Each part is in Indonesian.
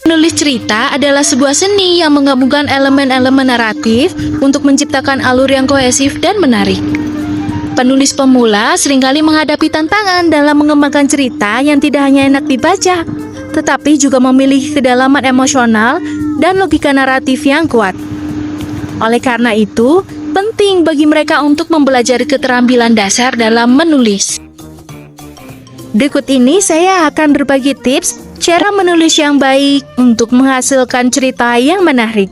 Menulis cerita adalah sebuah seni yang menggabungkan elemen-elemen naratif untuk menciptakan alur yang kohesif dan menarik. Penulis pemula seringkali menghadapi tantangan dalam mengembangkan cerita yang tidak hanya enak dibaca, tetapi juga memiliki kedalaman emosional dan logika naratif yang kuat. Oleh karena itu, penting bagi mereka untuk mempelajari keterampilan dasar dalam menulis. Berikut ini saya akan berbagi tips cara menulis yang baik untuk menghasilkan cerita yang menarik.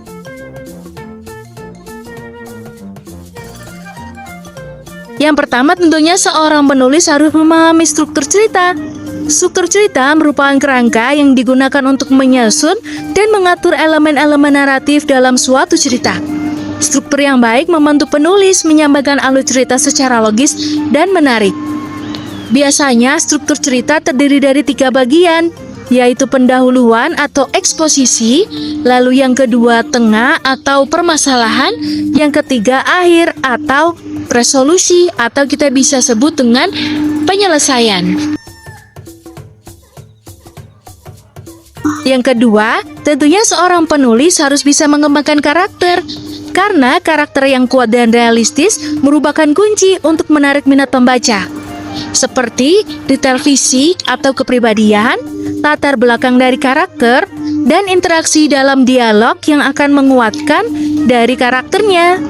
Yang pertama, tentunya seorang penulis harus memahami struktur cerita. Struktur cerita merupakan kerangka yang digunakan untuk menyusun dan mengatur elemen-elemen naratif dalam suatu cerita. Struktur yang baik membantu penulis menyampaikan alur cerita secara logis dan menarik. Biasanya, struktur cerita terdiri dari 3 bagian, yaitu pendahuluan atau eksposisi, lalu yang kedua tengah atau permasalahan, yang ketiga akhir atau resolusi, atau kita bisa sebut dengan penyelesaian. Yang kedua, tentunya seorang penulis harus bisa mengembangkan karakter, karena karakter yang kuat dan realistis merupakan kunci untuk menarik minat pembaca. Seperti detail fisik atau kepribadian, latar belakang dari karakter, dan interaksi dalam dialog yang akan menguatkan dari karakternya.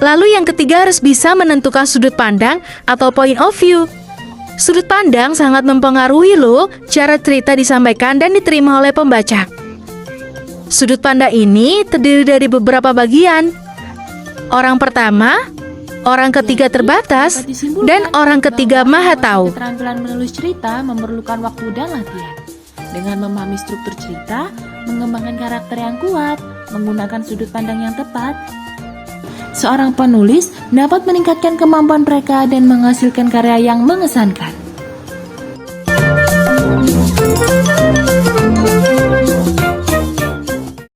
Lalu yang ketiga harus bisa menentukan sudut pandang atau point of view. Sudut pandang sangat mempengaruhi loh cara cerita disampaikan dan diterima oleh pembaca. Sudut pandang ini terdiri dari beberapa bagian. Orang pertama, orang ketiga terbatas, dan orang ketiga maha tahu. Keterampilan menulis cerita memerlukan waktu dan latihan. Dengan memahami struktur cerita, mengembangkan karakter yang kuat, menggunakan sudut pandang yang tepat, seorang penulis dapat meningkatkan kemampuan mereka dan menghasilkan karya yang mengesankan.